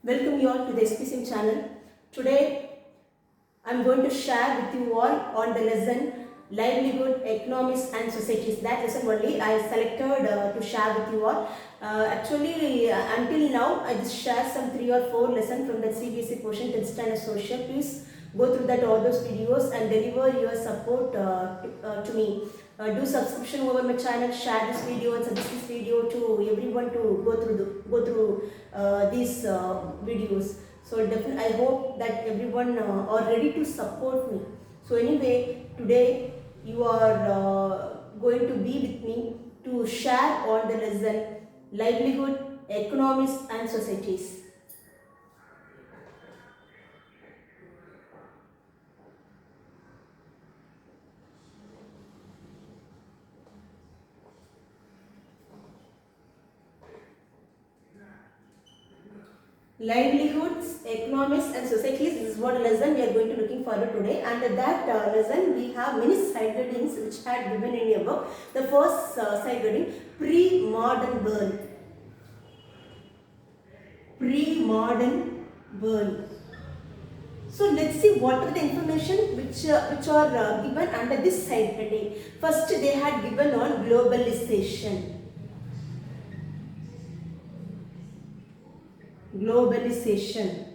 Welcome you all to the SPSM channel. Today I am going to share with you all on the lesson Livelihood, Economics and Societies. That lesson only I selected to share with you all. Until now I just shared some 3 or 4 lessons from the CBSE portion, 10th standard social. Please go through that all those videos and deliver your support to me. Do subscription over my channel, share this video and suggest this video to everyone to go through these videos. So definitely I hope that everyone are ready to support me. So anyway, today you are going to be with me to share on the lesson Livelihood, Economics and Societies. Livelihoods, Economics and Societies. This is what a lesson we are going to looking forward today. Under that lesson we have many side headings which had given in your book. The first side heading, pre-modern world. Pre-modern world. So let's see what are the information which are given under this side heading. First they had given on globalization. Globalization.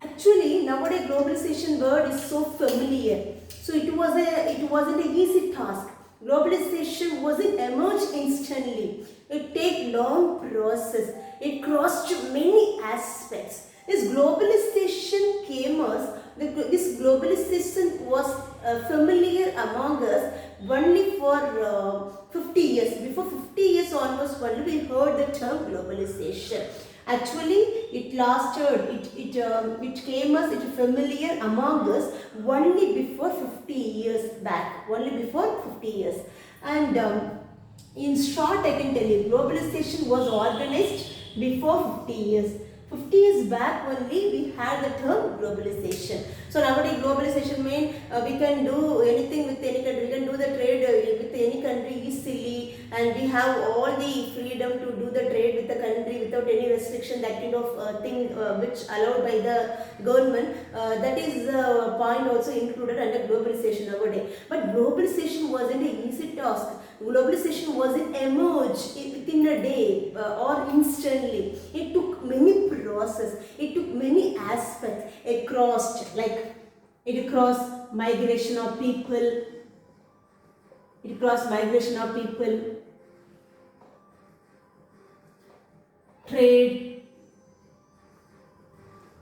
Actually, nowadays globalization word is so familiar. So it wasn't an easy task. Globalization wasn't emerged instantly. It take long process. It crossed many aspects. This globalization came us. This globalization was familiar among us only for 50 years. Before 50 years onwards, only we heard the term globalization. Actually, it lasted, it came us, it familiar among us only before 50 years back. Only before 50 years. And in short, I can tell you, globalization was organized before 50 years. 50 years back only we had the term globalization. So nowadays globalization means we can do anything with any country. We can do the trade with any country easily, and we have all the freedom to do the trade with the country without any restriction. That kind of thing which allowed by the government. That is the point also included under globalization nowadays. But globalization wasn't an easy task. Globalization wasn't emerged within a day or instantly. It took many process. It took many aspects across, like it crossed migration of people. It crossed migration of people, trade,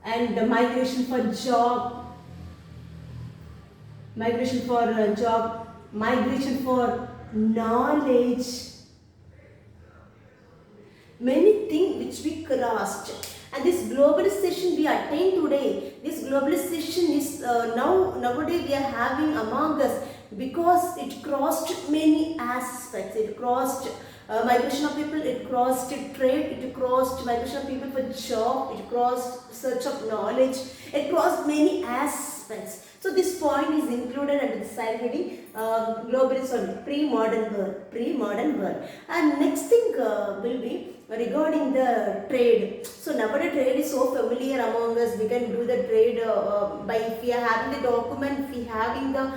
and the migration for job, migration for job, migration for knowledge, many things which we crossed. And this globalization we attain today, this globalization is nowadays we are having among us because it crossed many aspects. It crossed migration of people, it crossed trade, it crossed migration of people for job, it crossed search of knowledge, it crossed many aspects. So this point is included under the side heading pre-modern world. Pre-modern world. And next thing will be regarding the trade. So nowadays trade is so familiar among us. We can do the trade by, if we are having the document, if we having the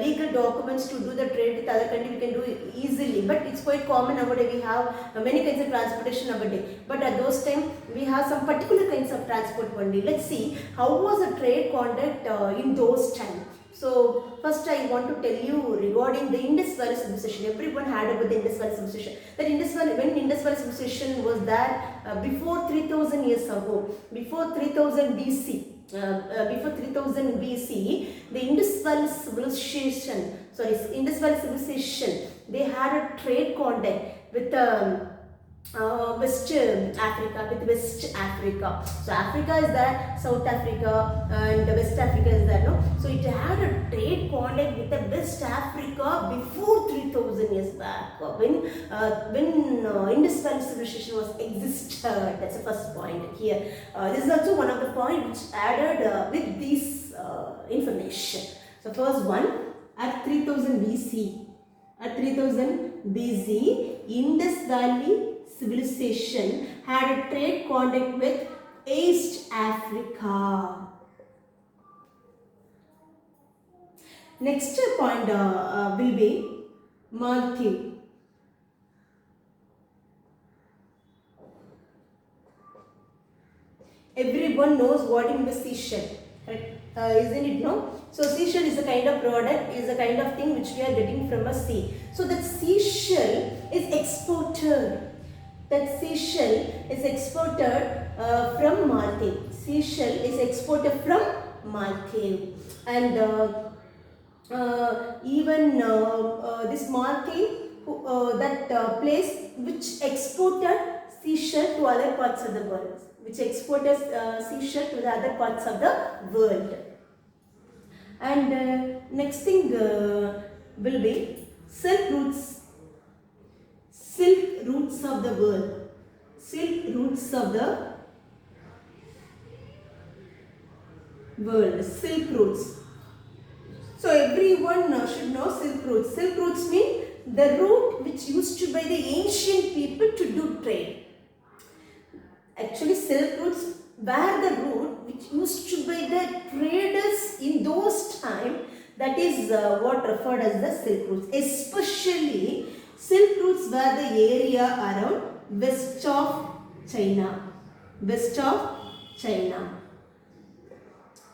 legal documents to do the trade with other country, we can do it easily. But it's quite common nowadays. We have many kinds of transportation nowadays. But at those time we have some particular kinds of transport only. Let's see how was the trade conduct in those times. So first I want to tell you regarding the Indus Valley civilization. Everyone had about the Indus Valley civilization. That when Indus Valley civilization was there before 3000 years ago, before 3000 BC. Before 3000 BC, the Indus Valley civilization, they had a trade contact with West Africa, with West Africa. So Africa is there, South Africa and West Africa is there, no? So it had a trade contact with the West Africa before 3000 years back, when Indus Valley civilization was existed. That's the first point here. This is also one of the points which added with this information. So first one, at 3000 BC, At 3000 BC, Indus Valley civilization had a trade contact with East Africa. Next point will be Matthew. Everyone knows what is seashell, correct? Isn't it? No. So seashell is a kind of product, is a kind of thing which we are getting from a sea. So that seashell is exported. That seashell is exported from Maldives. Seashell is exported from Maldives, and even this Maldives, that place which exported seashell to other parts of the world, which exported seashell to the other parts of the world. And next thing will be silk routes. Silk routes of the world. Silk routes of the world. Silk routes. So everyone should know silk routes. Silk routes mean the route which used to by the ancient people to do trade. Actually, silk routes were the route which used to by the traders in those times. That is what referred as the silk routes. Especially, silk routes were the area around west of China. West of China.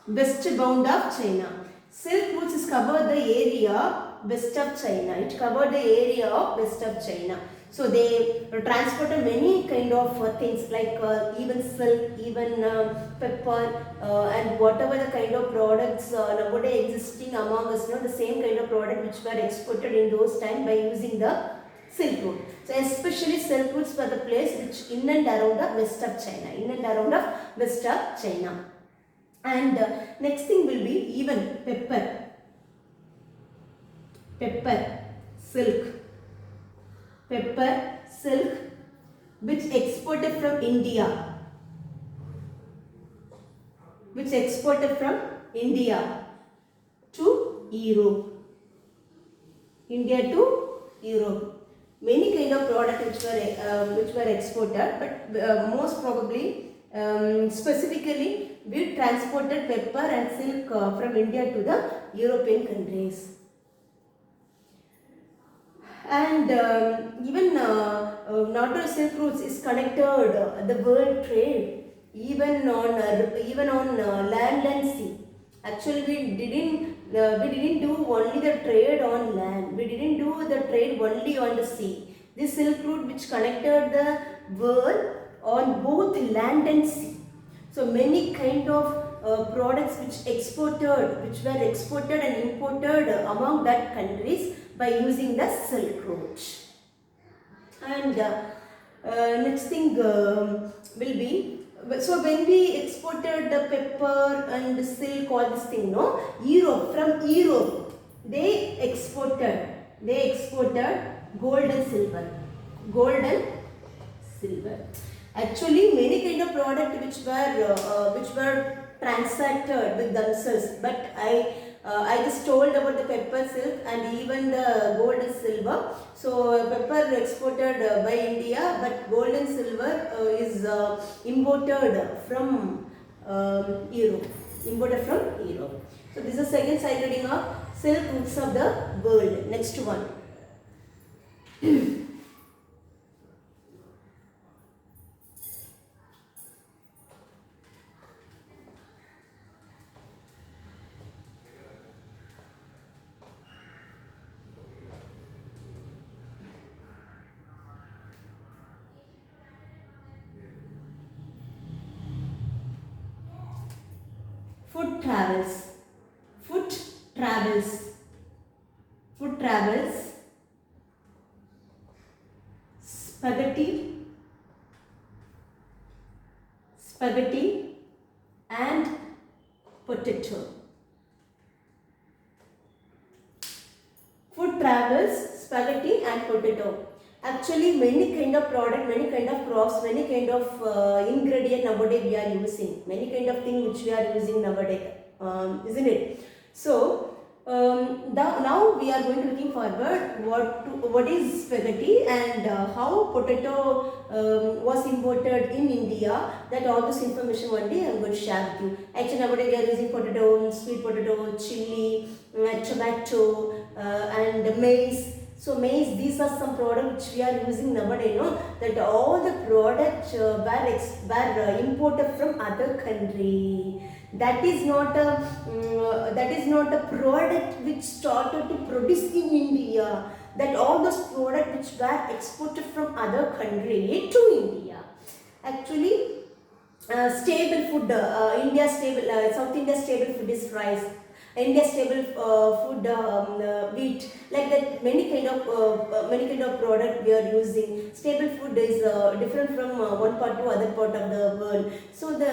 Westbound of China. Silk routes is covered the area west of China. It covered the area of west of China. So they transported many kind of things like even silk, even pepper, and whatever the kind of products nowadays existing among us, the same kind of product which were exported in those times by using the silk route. So especially silk routes were the place which in and around the west of China, in and around the west of China. And next thing will be even pepper. Pepper, silk. Pepper, silk, which exported from India. Which exported from India to Europe. India to Europe. Many kind of products which were exported, but most probably, specifically, we transported pepper and silk from India to the European countries. And even not only silk routes is connected the world trade even on land and sea. Actually, we didn't do only the trade on land. We didn't do the trade only on the sea. This silk route which connected the world on both land and sea. So many kind of products which were exported and imported among that countries by using the silk route. And next thing will be, so when we exported the pepper and the silk, all this thing, from Europe, they exported gold and silver. Gold and silver. Actually, many kind of product which were transacted with themselves, but I just told about the pepper, silk, and even the gold and silver. So pepper exported by India, but gold and silver is imported from Europe. Imported from Europe. So this is second side reading of silk routes of the world. Next one. Food travels. Foot travels. Food travels. Spaghetti. Spaghetti and potato. Food travels, spaghetti and potato. Actually, many kind of product, many kind of crops, many kind of ingredient nowadays we are using. Many kind of thing which we are using nowadays, isn't it? So, Now we are going to looking forward what is spaghetti and how potato was imported in India. That all this information one day I am going to share with you. Actually nowadays we are using potato, sweet potato, chili, tomato and maize. So maize, these are some products which we are using nowadays. No, that all the products were imported from other country. That is not a product which started to produce in India. That all those products which were exported from other country to India. Actually, stable food. South India stable food is rice. India stable food, wheat, like that. Many kind of product we are using. Stable food is different from one part to other part of the world. So the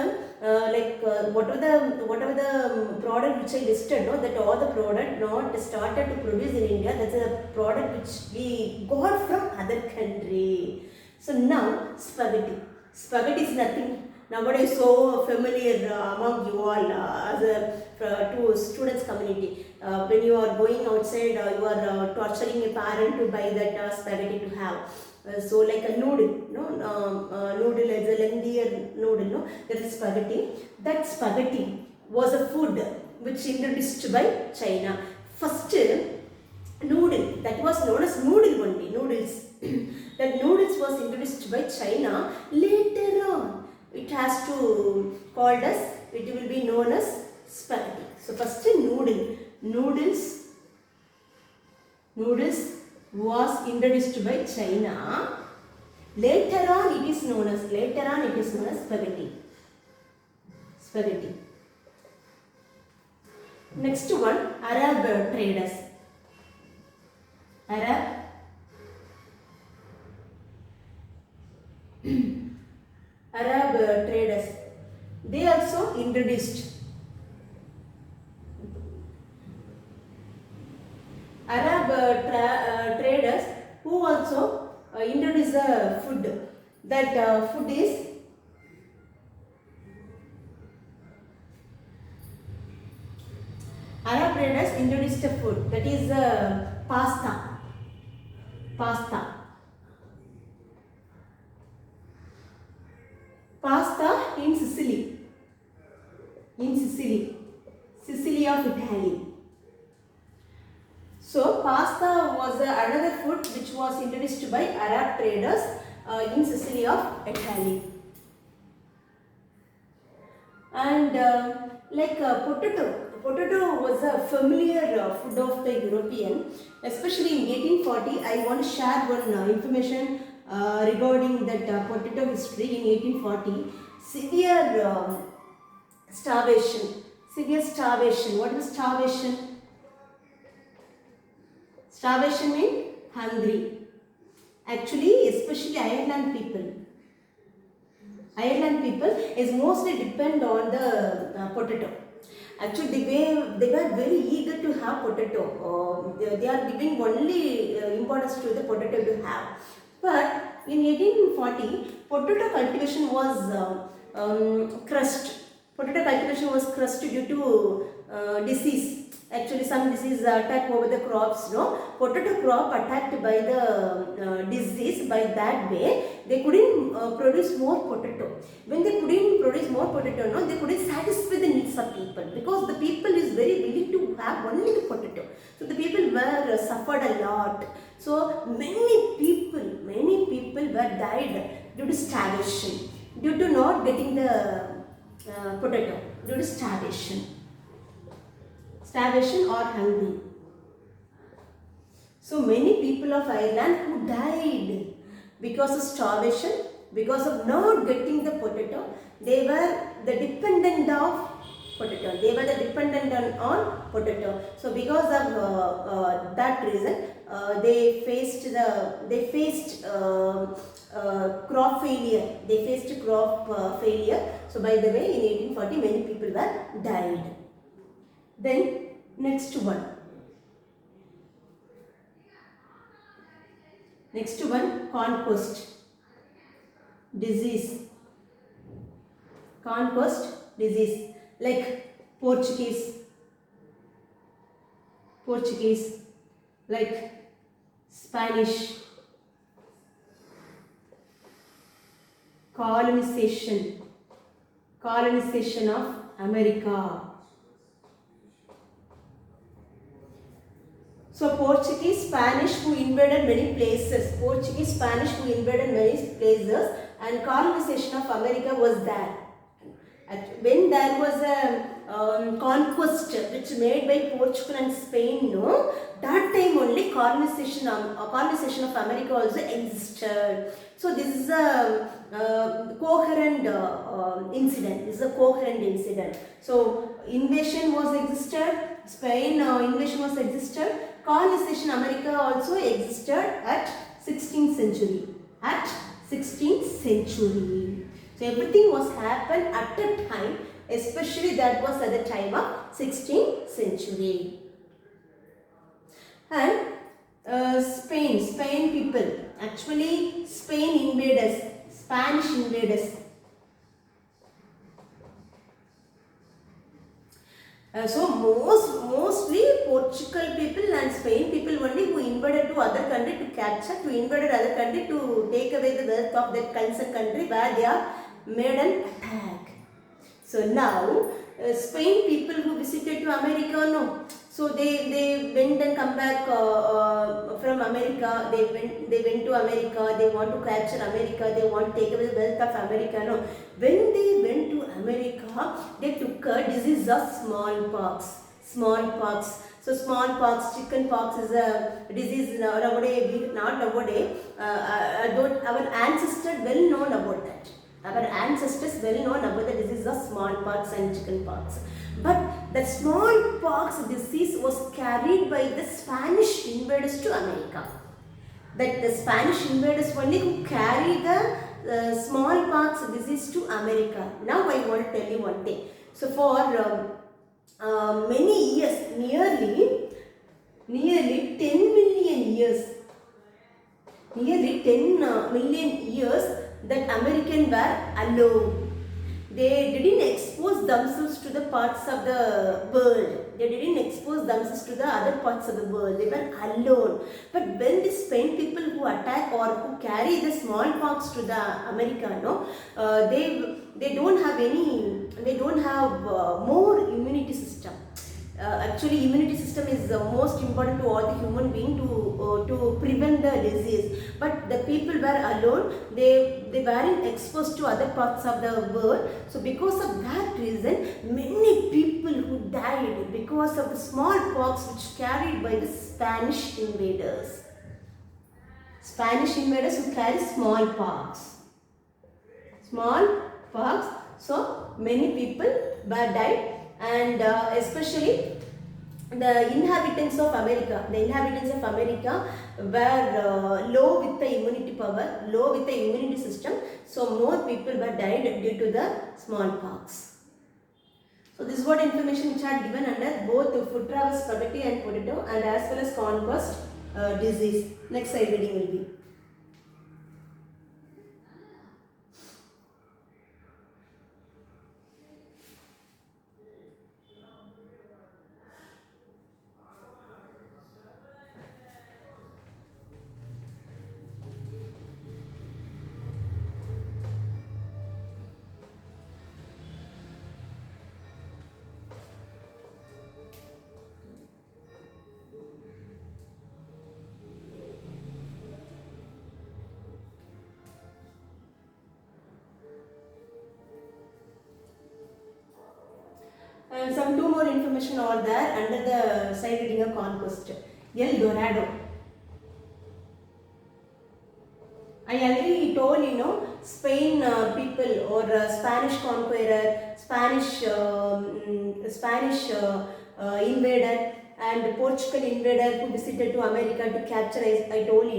whatever the product which I listed, no, that all the product not started to produce in India. That's a product which we got from other country. So now spaghetti. Spaghetti is nothing nowadays so familiar among you all as a to students community. When you are going outside, you are torturing a parent to buy that spaghetti to have. So like a noodle, no, noodle is a lengthier noodle, no, that is spaghetti. That spaghetti was a food which introduced by China. First noodle, that was known as noodle only, noodles. That noodles was introduced by China. Later on, it has to called as, it will be known as spaghetti. So first noodles was introduced by China. Later on it is known as spaghetti. Next one, Arab traders. Arab traders, they also introduced traders who also introduced a food. That food is Arab traders introduced a food, that is pasta. Pasta in Sicily. Sicily of Italy. So pasta was another food which was introduced by Arab traders in Sicily of Italy. And potato was a familiar food of the European, especially in 1840. I want to share one information regarding that potato history. In 1840, severe starvation. What is starvation? Starvation means hungry. Actually, especially Ireland people is mostly depend on the potato. Actually, they were very eager to have potato. They are giving only importance to the potato to have. But in 1840, potato cultivation was crushed. Potato cultivation was crushed due to disease. Actually, some disease attack over the crops. No, potato crop attacked by the disease. By that way, they couldn't produce more potato. When they couldn't produce more potato, no, they couldn't satisfy the needs of people, because the people is very willing to have only the potato. So the people were suffered a lot. So many people were died due to starvation, due to not getting the potato, due to starvation or hungry. So many people of Ireland who died because of starvation, because of not getting the potato. They were the dependent of potato. They were the dependent on potato. So because of that reason, they faced crop failure. They faced crop failure. So by the way, in 1840, many people were died. Then next one, conquest disease, like Portuguese, Portuguese, like Spanish, colonization of America. So Portuguese, Spanish who invaded many places. Portuguese, Spanish who invaded many places, and colonization of America was there. When there was a conquest which made by Portugal and Spain, no, that time only colonization of America also existed. So this is a coherent incident. This is a coherent incident. So invasion was existed. Spain invasion was existed. Colonization America also existed at 16th century. At 16th century. So everything was happened at that time, especially that was at the time of 16th century. And Spain people, actually Spain invaders, Spanish invaders. So mostly Portugal people and Spain people only who invaded to other country to capture, to invaded other country to take away the wealth of that concerned country where they are made an attack. So now Spain people who visited to America, no. So they went and come back from America. They went to America. They want to capture America. They want to take away the wealth of America. No. When they went to America, they took a disease of smallpox. Smallpox. So smallpox, chicken pox is a disease nowadays. Not nowadays. Our ancestors well known about that. Our ancestors well known about the disease of smallpox and chickenpox. But the smallpox disease was carried by the Spanish invaders to America. That the Spanish invaders only who carry the smallpox disease to America. Now I want to tell you one thing. So for many years, nearly 10 million years, nearly 10 million years, that Americans were alone. They didn't expose themselves to the parts of the world. They didn't expose themselves to the other parts of the world. They were alone. But when the Spain people who attack or who carry the smallpox to the Americano, they don't have more immunity system. Actually, immunity system is most important to all the human being to prevent the disease. But the people were alone. They weren't exposed to other parts of the world. So because of that reason, many people who died because of the smallpox which carried by the Spanish invaders. Spanish invaders who carry smallpox. Smallpox. So many people were died. And especially the inhabitants of America were low with the immunity power, low with the immunity system. So more people were died due to the smallpox. So this is what information which I had given under both the food travel spaghetti and potato, and as well as conquest disease. Next slide reading will be. And some two more information are there under the side reading of conquest. El Dorado. I already told, Spain people or Spanish conqueror, Spanish invader and Portugal invader who visited to America to capture, I told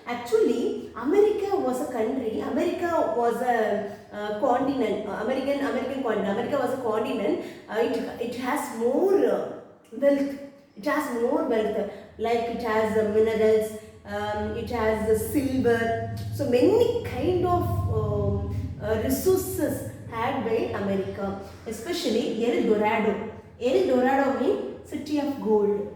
Actually, America was a country, America was a continent, American continent. America was a continent. It has more wealth. It has more wealth. Like it has minerals, it has silver. So many kind of resources had by America, especially El Dorado. El Dorado means city of gold.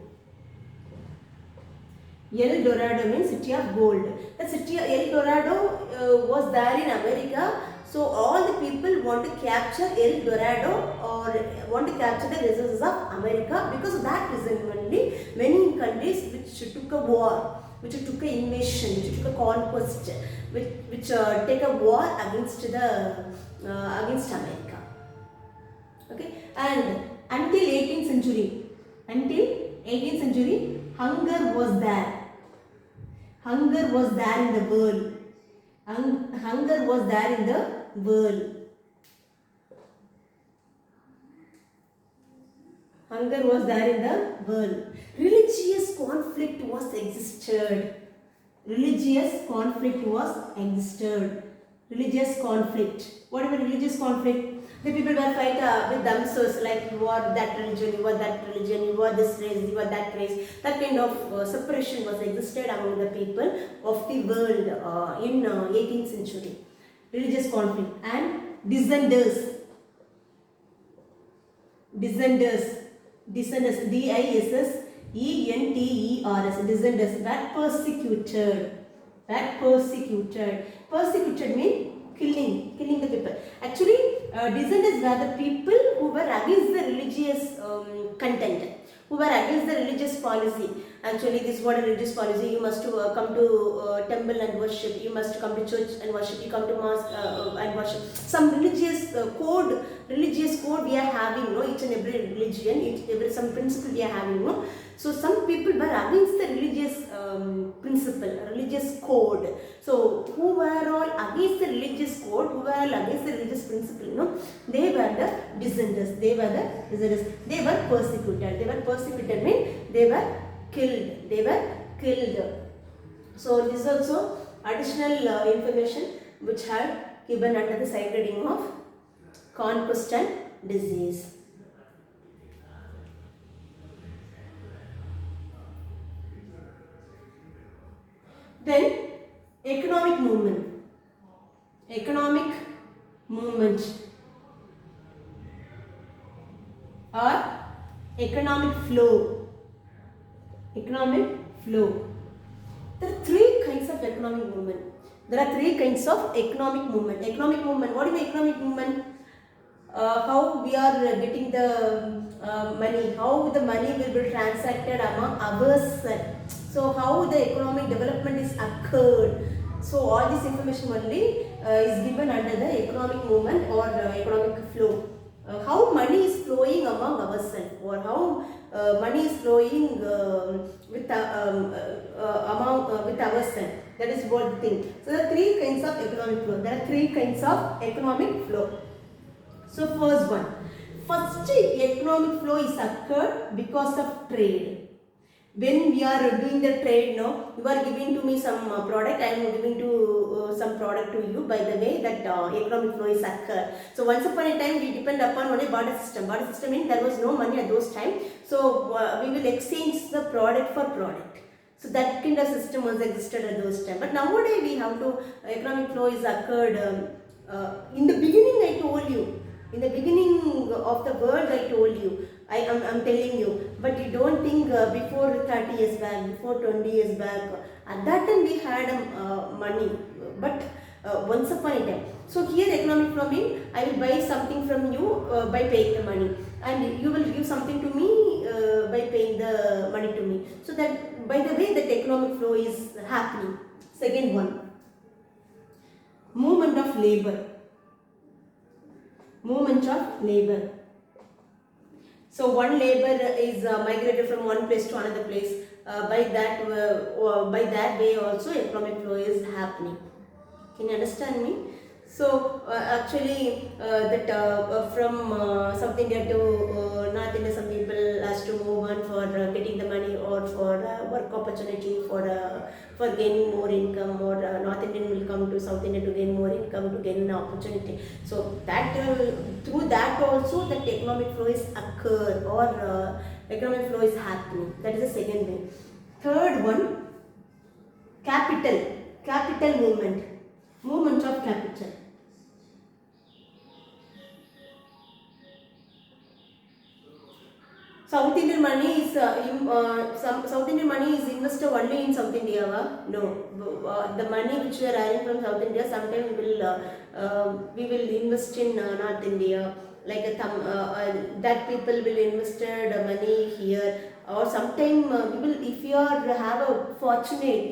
El Dorado means city of gold. The city of El Dorado was there in America. So all the people want to capture El Dorado or want to capture the resources of America. Because of that reason only, many countries which took a war, which took an invasion, which took a conquest, which take a war against against America. Okay, and until 18th century, hunger was there. Hunger was there in the world. Hunger was there in the world. Hunger was there in the world. Religious conflict was existed. Religious conflict was existed. Religious conflict. What about religious conflict? The people were fight with themselves, like you are that religion, you are that religion, you are this race, you are that race. That kind of separation was existed among the people of the world in 18th century. Religious conflict and dissenters, dissenters, dissenters, dissenters, dissenters were persecuted. That persecuted means killing the people. Actually, dissenters were the people who were against the religious content, who were against the religious policy. Actually, this is what a religious policy. You must come to temple and worship. You must come to church and worship. You come to mosque and worship. Some religious code we are having. No, each and every religion, some principle we are having. No, so some people were against the religious principle, religious code. So who were all against the religious code? Who were all against the religious principle? No, they were the dissenters. They were the dissenters. They were persecuted. They were persecuted means they were killed. They were killed. So this is also additional information which had given under the side heading of conquest and disease. Then economic movement. Economic movement or economic flow. Economic flow. There are three kinds of economic movement. There are three kinds of economic movement. Economic movement. What is the economic movement? How we are getting the money. How the money will be transacted among ourselves. So how the economic development is occurred. So all this information only is given under the economic movement or economic flow. How money is flowing among ourselves, or how money is flowing with ourselves. That is what the thing. So there are three kinds of economic flow. There are three kinds of economic flow. So first one. First economic flow is occurred because of trade. When we are doing the trade, no, you are giving to me some product, I am giving to some product to you. By the way, that economic flow is occurred. So once upon a time, we depend upon only barter system. Barter system means there was no money at those times. So we will exchange the product for product. So that kind of system was existed at those times. But nowadays we have to economic flow is occurred. In the beginning, I told you. In the beginning of the world, I told you. I'm telling you, but you don't think before 30 years back, before 20 years back, at that time we had money, but once upon a time. So here economic flow means I will buy something from you by paying the money, and you will give something to me by paying the money to me. So that by the way that economic flow is happening. Second one, movement of labor. Movement of labor. So one labor is migrated from one place to another place. By that way also economic flow is happening. Can you understand me? So actually from South India to North India, some people has to move on for getting the money or for work opportunity, for gaining more income, or North Indian will come to South India to gain more income, to gain an opportunity. So that through that also that economic flow is occurred, or economic flow is happening. That is the second thing. Third one, capital movement of capital. South Indian money is South Indian money is invested only in South India, no. The money which we are earning from South India, sometimes we will invest in North India. Like that people will invested money here, or sometime we will, if you are fortunate,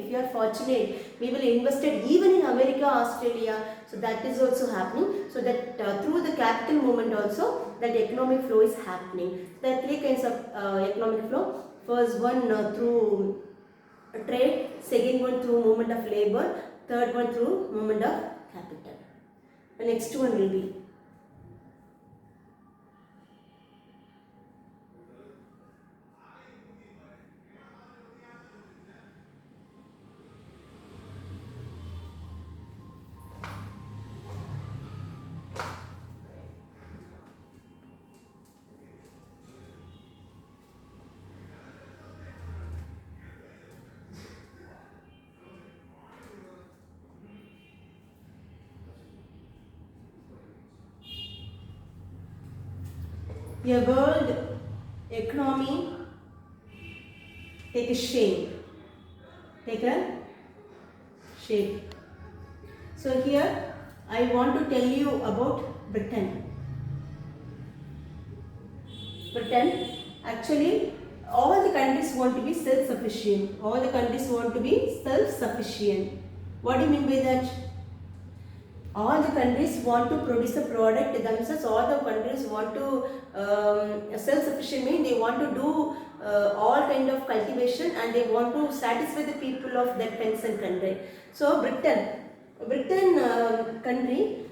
we will invested even in America, Australia. So that is also happening. So that through the capital movement also, that economic flow is happening. There are three kinds of economic flow. First one through trade, second one through movement of labor, third one through movement of capital. The next one will be a world economy take a shape. Take a shape. So here I want to tell you about Britain. Britain, actually all the countries want to be self-sufficient. All the countries want to be self-sufficient. What do you mean by that? All the countries want to produce a product themselves. All the countries want to self-sufficient means they want to do all kind of cultivation, and they want to satisfy the people of that concerned country. So Britain country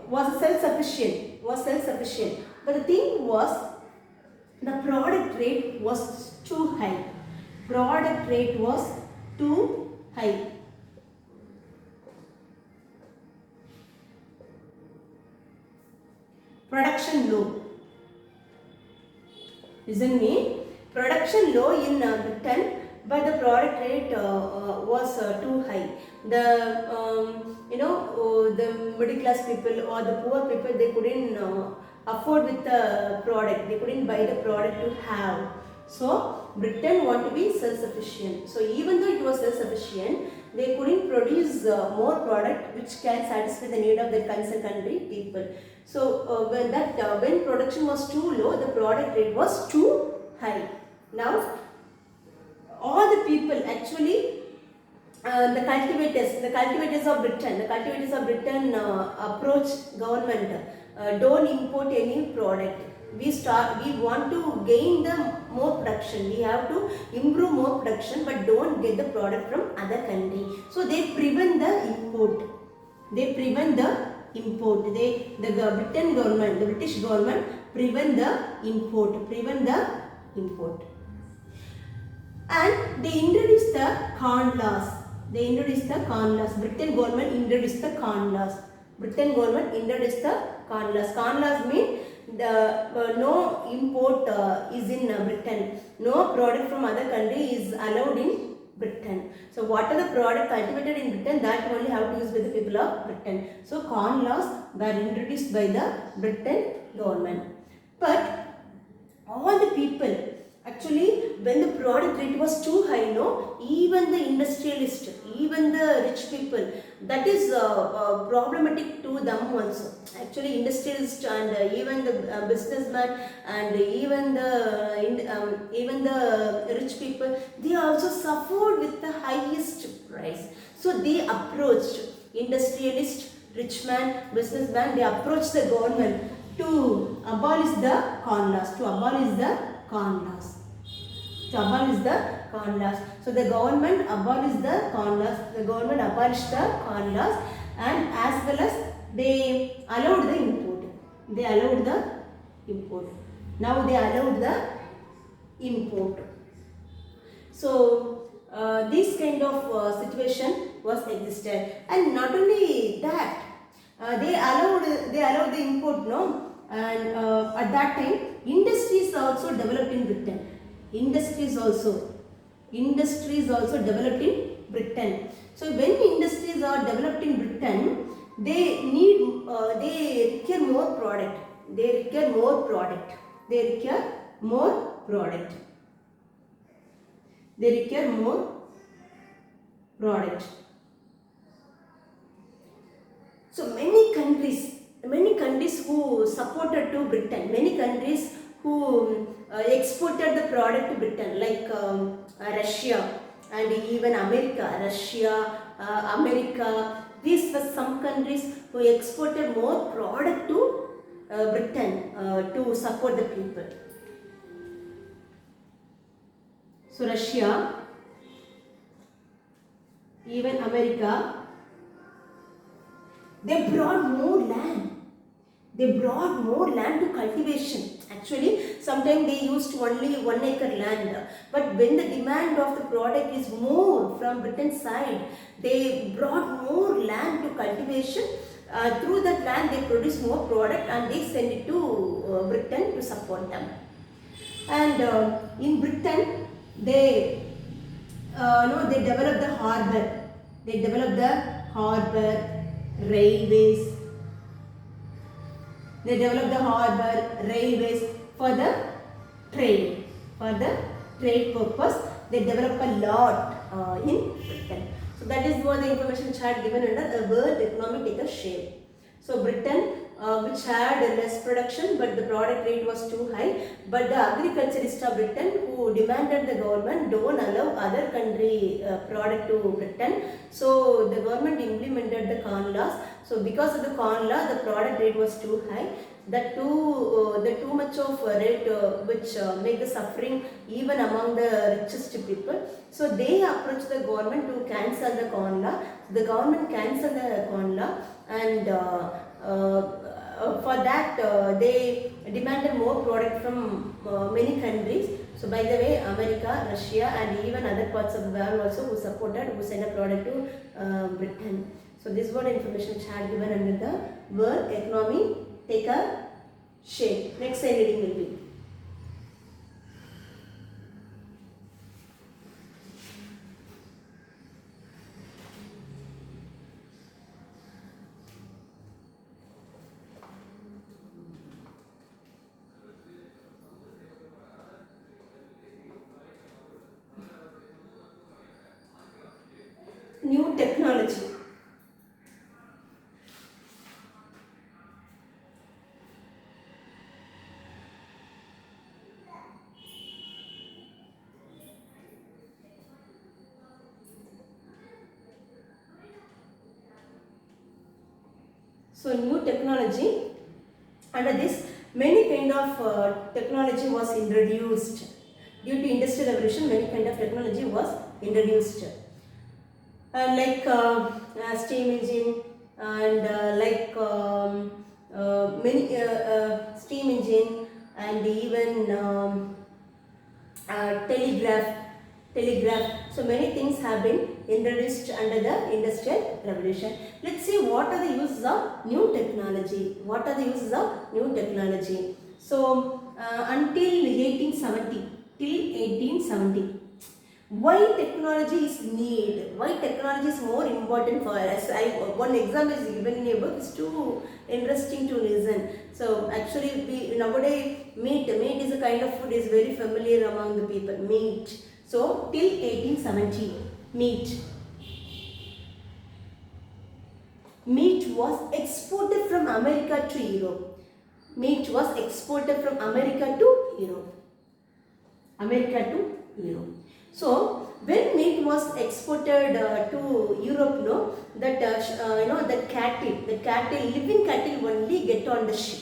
was self-sufficient, but the thing was, the product rate was too high. Product rate was too high. Production low. Listen me. Production low in Britain, but the product rate was too high. The the middle class people or the poor people, they couldn't afford with the product. They couldn't buy the product to have. So Britain want to be self-sufficient. So even though it was self-sufficient, they couldn't produce more product which can satisfy the need of the concerned country people. So when production was too low, the product rate was too high. Now all the people, actually the cultivators of Britain approach government, don't import any product. We want to gain the more production. We have to improve more production, but don't get the product from other country. So they prevent the import. The Britain government, the British government prevent the import. And they introduced the corn laws. Britain government introduced the corn laws. Corn laws mean the no import is in Britain. No product from other country is allowed in Britain. So what are the product cultivated in Britain, that only have to use by the people of Britain. So corn laws were introduced by the Britain government. But all the people, actually when the product rate was too high, even the industrialist, even the rich people, that is problematic to them also. Actually industrialist and even the businessman and even the rich people, they also suffered with the highest price. So they approached industrialist, rich man, businessman, they approached the government to abolish the corn laws. So the government abolished the corn laws. And as well as they allowed the import. Now they allowed the import. So this kind of situation was existed, and not only that, they allowed the import, and at that time industries also developed in Britain. Industries also developed in Britain. So when industries are developed in Britain, they require more product. They require more product. So many countries who supported to Britain, many countries who exported the product to Britain, like Russia and even America. Russia, America, these were some countries who exported more product to Britain to support the people. So Russia, even America, they brought more land. They brought more land to cultivation. Actually, sometimes they used only 1 acre land. But when the demand of the product is more from Britain's side, they brought more land to cultivation. Through that land, they produce more product and they send it to Britain to support them. And in Britain, they they developed the harbour. They developed the harbour, railways. They developed the harbour, railways for the trade. For the trade purpose, they developed a lot in Britain. So that is what the information chart given under the world economy take a shape. So Britain, which had less production, but the product rate was too high. But the agriculturist of Britain, who demanded the government don't allow other country product to Britain. So the government implemented the corn laws. So because of the corn law, the product rate was too high. The too much of rate which make the suffering even among the richest people. So they approached the government to cancel the corn law. The government cancelled the corn law, and for that they demanded more product from many countries. So by the way, America, Russia and even other parts of the world also who supported, who sent a product to Britain. So this was information chart given under the world economy take a shape. Next slide reading will be. New technology. So new technology, under this many kind of technology was introduced. Due to industrial revolution, many kind of technology was introduced. Like steam engine and many steam engine and even telegraph. So many things have been introduced under the industrial revolution. Let's see what are the uses of new technology. What are the uses of new technology? So until 1870, till 1870. Why technology is needed? Why technology is more important for us? One example is given in a book. It's too interesting to listen. So actually, nowadays meat is a kind of food is very familiar among the people. Meat. So till 1870, meat was exported from America to Europe. Meat was exported from America to Europe. So when meat was exported to Europe, that cattle, living cattle only get on the ship.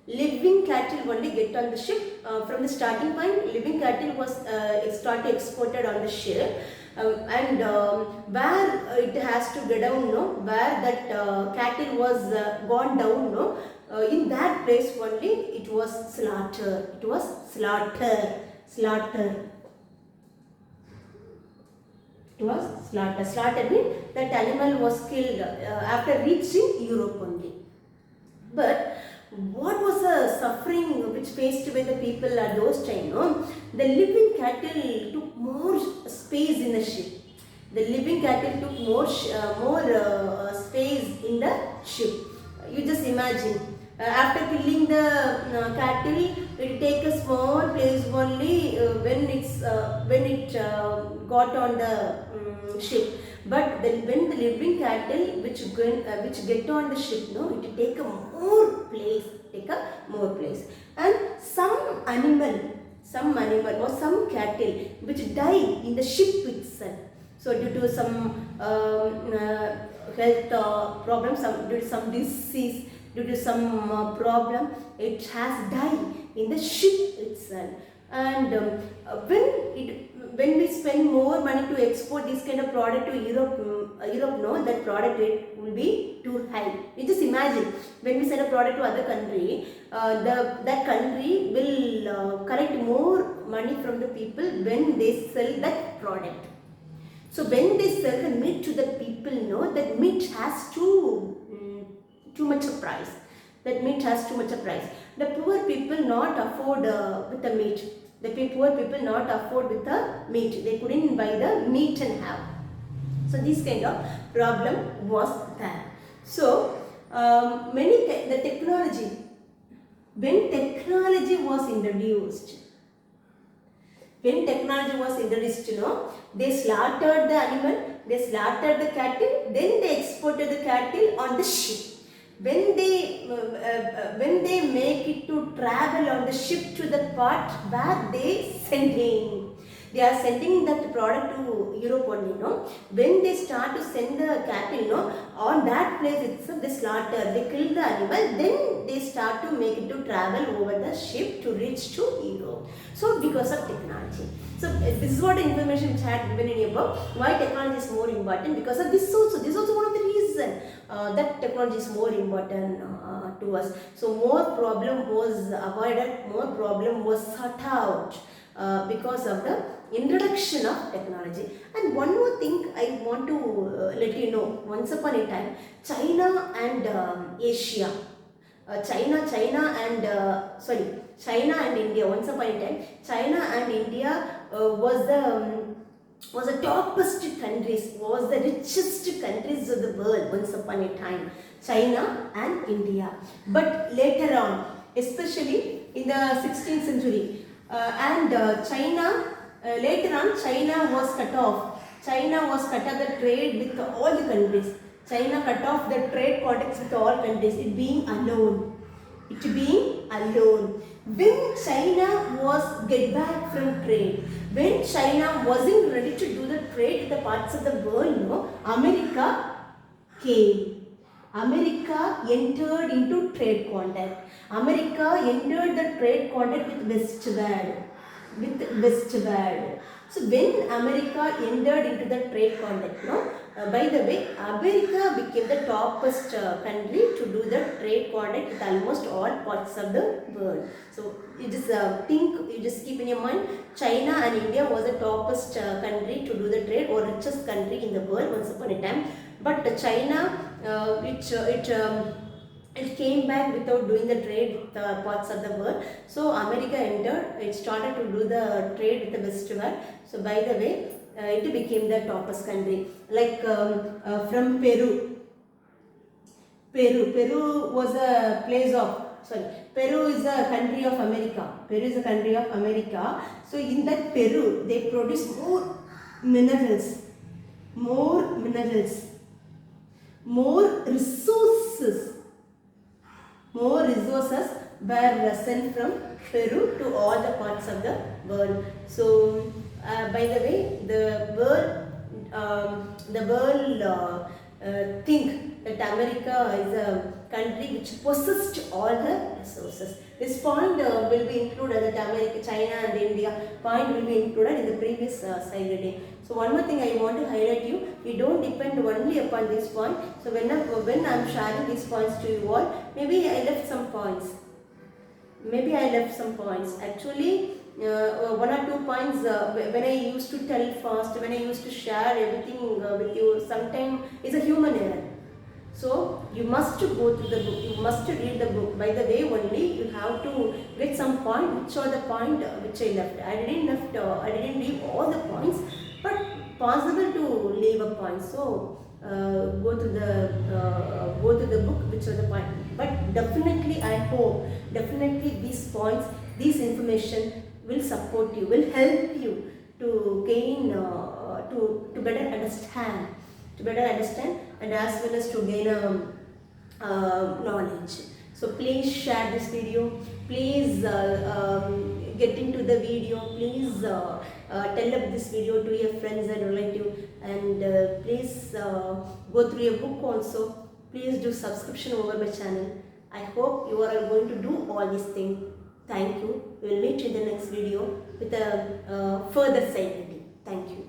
Living cattle only get on the ship. From the starting point, living cattle was started exported on the ship. And where it has to go down, where that cattle was gone down, in that place only it was slaughter. It was slaughter. It was slaughter. Slaughter means that animal was killed after reaching Europe only. But what was the suffering which faced by the people at those times? The living cattle took more space in the ship. The living cattle took more space in the ship. You just imagine. After killing the cattle, It take a small place only when it got on the ship. But when the living cattle which get on the ship, no, it take a more place, and some animal or some cattle which die in the ship itself. So due to some health problem, due to some disease, due to some problem, it has died in the ship itself. And when we spend more money to export this kind of product to Europe, no, that product rate will be too high. You just imagine, when we send a product to other country, that country will collect more money from the people when they sell that product. So when they sell the meat to the people, no, that meat has too much a price. That meat has too much a price. The poor people not afford with the meat. The poor people not afford with the meat. They couldn't buy the meat and have. So this kind of problem was there. So the technology, when technology was introduced, you know, they slaughtered the animal, they slaughtered the cattle, then they exported the cattle on the ship. When they make it to travel on the ship to the part where they are sending that product to Europe only, no. When they start to send the cattle, no, on that place itself they slaughter, they kill the animal, then they start to make it to travel over the ship to reach to Europe. So because of technology. So this is what the information which I had given in your book. Why technology is more important? Because of this also. This is also one of the reasons that technology is more important to us. So more problem was avoided, more problem was sought out because of the introduction of technology. And one more thing I want to let you know. Once upon a time, China and Asia, China and India. Once upon a time, China and India was the toppest countries, was the richest countries of the world once upon a time, China and India. But later on, especially in the 16th century, later on China was cut off. China was cut off the trade with all the countries. China cut off the trade contacts with all countries, it being alone. When China was get back from trade, when China wasn't ready to do the trade in the parts of the world, no, America came. America entered into trade contact. America entered the trade contact with West world. So when America entered into the trade contact, no, by the way, America became the toppest country to do the trade contact with almost all parts of the world. So you just you just keep in your mind, China and India was the toppest country to do the trade, or richest country in the world once upon a time. But China, it came back without doing the trade with parts of the world. So America entered, it started to do the trade with the West world. So by the way, it became the toppest country. Like from Peru was a place of, Peru is a country of America. So in that Peru, they produce more minerals, more resources were sent from Peru to all the parts of the world. So by the way, the world think that America is a country which possessed all the resources. This point will be included, that America, China and India point will be included in the previous slide reading. So one more thing I want to highlight you, we don't depend only upon this point. So when I am sharing these points to you all, maybe I left some points. Actually, one or two points when I used to tell fast, when I used to share everything with you, sometimes it's a human error. So you must go to the book, you must read the book. By the way only, you have to get some point, which are the point which I left. I didn't leave all the points, but possible to leave a point. So go to the book, which are the point. But definitely I hope, these points This information will support you, will help you to gain, to better understand, and as well as to gain knowledge. So please share this video, please get into the video, please tell up this video to your friends and relatives, and please go through a book also. Please do subscription over my channel. I hope you are going to do all these things. Thank you. We will meet in the next video with a further side reading. Thank you.